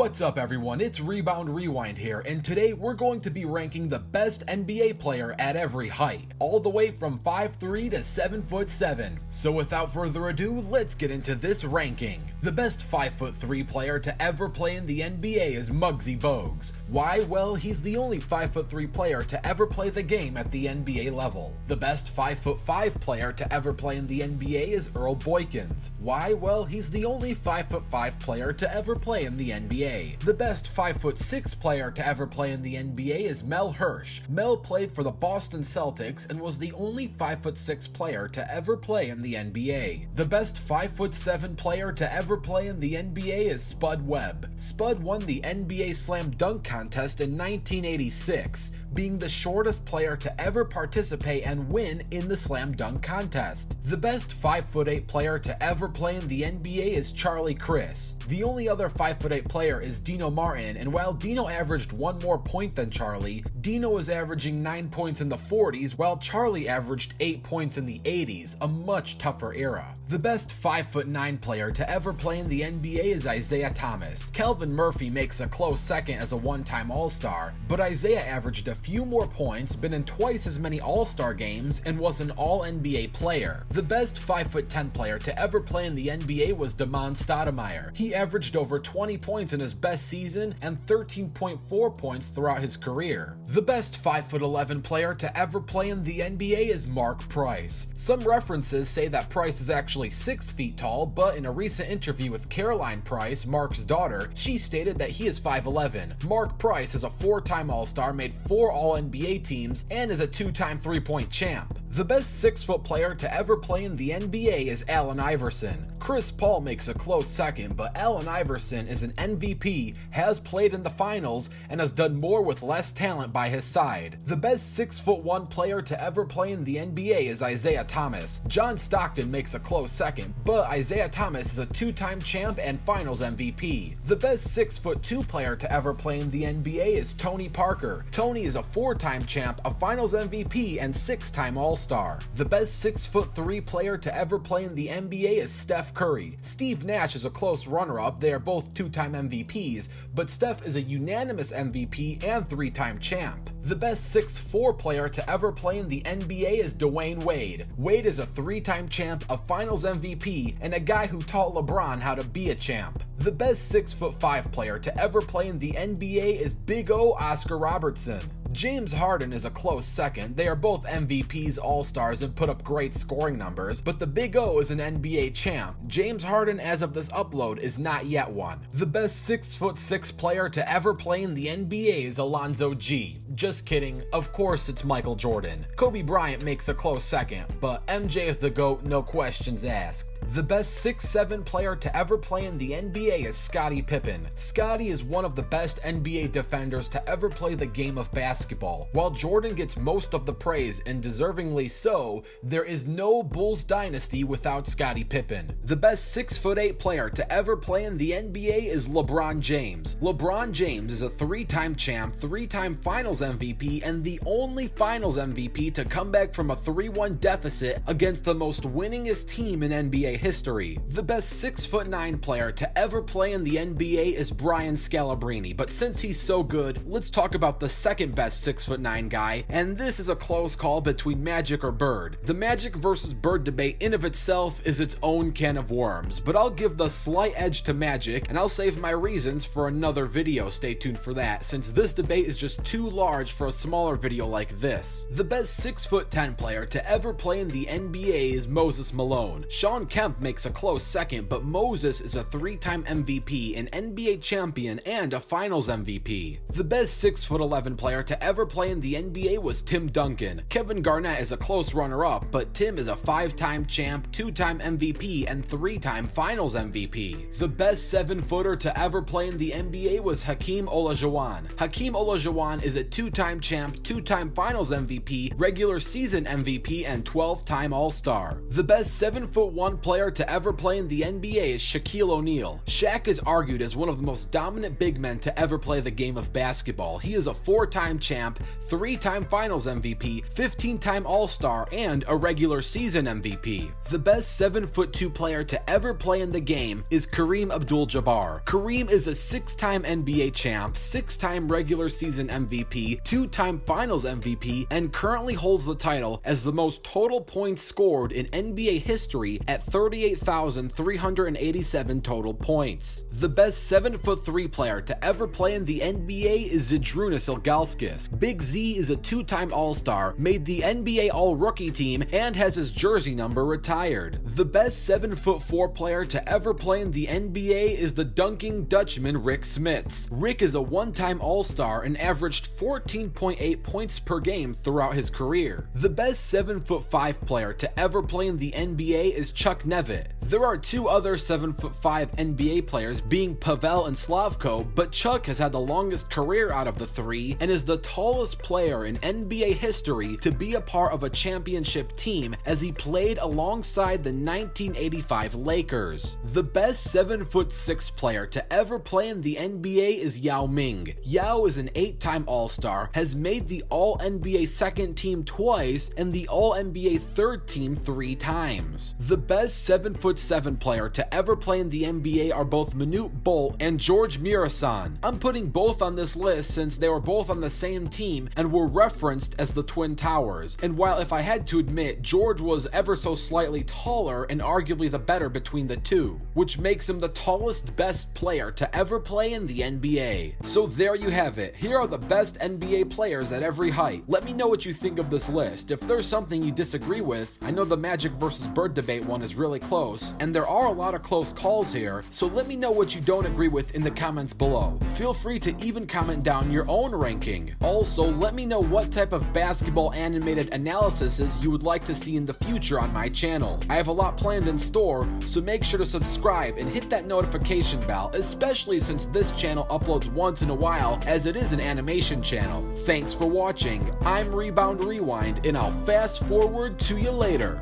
What's up everyone, it's Rebound Rewind here, and today we're going to be ranking the best NBA player at every height, all the way from 5'3" to 7'7". So without further ado, let's get into this ranking. The best 5'3" player to ever play in the NBA is Muggsy Bogues. Why? Well, he's the only 5'3" player to ever play the game at the NBA level. The best 5'5" player to ever play in the NBA is Earl Boykins. Why? Well, he's the only 5'5" player to ever play in the NBA. The best 5'6" player to ever play in the NBA is Mel Hirsch. Mel played for the Boston Celtics and was the only 5'6" player to ever play in the NBA. The best 5'7" player to ever play in the NBA is Spud Webb. Spud won the NBA Slam Dunk Contest in 1986, being the shortest player to ever participate and win in the Slam Dunk Contest. The best 5'8" player to ever play in the NBA is Charlie Chris. The only other 5'8" player is Dino Martin, and while Dino averaged one more point than Charlie, Dino was averaging 9 points in the 40s while Charlie averaged 8 points in the 80s, a much tougher era. The best 5'9" player to ever play in the NBA is Isaiah Thomas. Calvin Murphy makes a close second as a one-time All-Star, but Isaiah averaged a few more points, been in twice as many All-Star games, and was an All-NBA player. The best 5'10" player to ever play in the NBA was Damon Stoudemire. He averaged over 20 points in his best season and 13.4 points throughout his career. The best 5'11" player to ever play in the NBA is Mark Price. Some references say that Price is actually 6 feet tall, but in a recent interview with Caroline Price, Mark's daughter, she stated that he is 5'11". Mark Price is a 4-time All-Star, made 4 All-NBA teams, and is a 2-time three-point champ. The best 6-foot player to ever play in the NBA is Allen Iverson. Chris Paul makes a close second, but Allen Iverson is an MVP, has played in the finals, and has done more with less talent by his side. The best 6'1" player to ever play in the NBA is Isaiah Thomas. John Stockton makes a close second, but Isaiah Thomas is a 2-time champ and finals MVP. The best 6'2" player to ever play in the NBA is Tony Parker. Tony is a 4-time champ, a finals MVP, and 6-time All-Star. The best 6'3" player to ever play in the NBA is Steph Curry. Steve Nash is a close runner-up. They are both 2-time MVPs, but Steph is a unanimous MVP and 3-time champ. The best 6'4" player to ever play in the NBA is Dwayne Wade. Wade is a 3-time champ, a finals MVP, and a guy who taught LeBron how to be a champ. The best 6'5" player to ever play in the NBA is Big O Oscar Robertson. James Harden is a close second. They are both MVPs, All-Stars, and put up great scoring numbers, but the Big O is an NBA champ. James Harden, as of this upload, is not yet one. The best 6'6" player to ever play in the NBA is Alonzo G. Just kidding, of course it's Michael Jordan. Kobe Bryant makes a close second, but MJ is the GOAT, no questions asked. The best 6'7" player to ever play in the NBA is Scottie Pippen. Scottie is one of the best NBA defenders to ever play the game of basketball. While Jordan gets most of the praise, and deservingly so, there is no Bulls dynasty without Scottie Pippen. The best 6'8" player to ever play in the NBA is LeBron James. LeBron James is a 3-time champ, 3-time finals MVP, and the only finals MVP to come back from a 3-1 deficit against the most winningest team in NBA history. The best 6'9" player to ever play in the NBA is Brian Scalabrine, but since he's so good, let's talk about the second best 6'9" guy, and this is a close call between Magic or Bird. The Magic versus Bird debate in of itself is its own can of worms, but I'll give the slight edge to Magic, and I'll save my reasons for another video. Stay tuned for that, since this debate is just too large for a smaller video like this. The best 6'10" player to ever play in the NBA is Moses Malone. Sean Kemp makes a close second, but Moses is a 3-time MVP, an NBA champion, and a finals MVP. The best 6'11" player to ever play in the NBA was Tim Duncan. Kevin Garnett is a close runner-up, but Tim is a 5-time champ, 2-time MVP, and 3-time finals MVP. The best 7-footer to ever play in the NBA was Hakeem Olajuwon. Hakeem Olajuwon is a 2-time champ, 2-time finals MVP, regular season MVP, and 12-time All-Star. The best 7'1" player to ever play in the NBA is Shaquille O'Neal. Shaq is argued as one of the most dominant big men to ever play the game of basketball. He is a 4-time champ, 3-time Finals MVP, 15-time All-Star, and a regular season MVP. The best 7'2" player to ever play in the game is Kareem AbdulJabbar. Kareem is a 6-time NBA champ, 6-time regular season MVP, 2-time Finals MVP, and currently holds the title as the most total points scored in NBA history at 38,387 total points. The best 7'3" player to ever play in the NBA is Zydrunas Ilgauskas. Big Z is a 2-time All-Star, made the NBA All-Rookie team, and has his jersey number retired. The best 7'4" player to ever play in the NBA is the dunking Dutchman Rick Smits. Rick is a 1-time All-Star and averaged 14.8 points per game throughout his career. The best 7'5" player to ever play in the NBA is Chuck Nevin. There are 2 other 7'5" NBA players, being Pavel and Slavko, but Chuck has had the longest career out of the 3 and is the tallest player in NBA history to be a part of a championship team, as he played alongside the 1985 Lakers. The best 7'6" player to ever play in the NBA is Yao Ming. Yao is an 8-time All-Star, has made the All-NBA second team twice and the All-NBA third team 3 times. The best 7'7" player to ever play in the NBA are both Manute and George Mirasan. I'm putting both on this list since they were both on the same team and were referenced as the Twin Towers. And while if I had to admit, George was ever so slightly taller and arguably the better between the two, which makes him the tallest best player to ever play in the NBA. So there you have it. Here are the best NBA players at every height. Let me know what you think of this list. If there's something you disagree with, I know the Magic versus Bird debate one is really close, and there are a lot of close calls here, so let me know what you don't agree with in the comments below. Feel free to even comment down your own ranking. Also, let me know what type of basketball animated analyses you would like to see in the future on my channel. I have a lot planned in store, so make sure to subscribe and hit that notification bell, especially since this channel uploads once in a while, as it is an animation channel. Thanks for watching. I'm Rebound Rewind, and I'll fast forward to you later.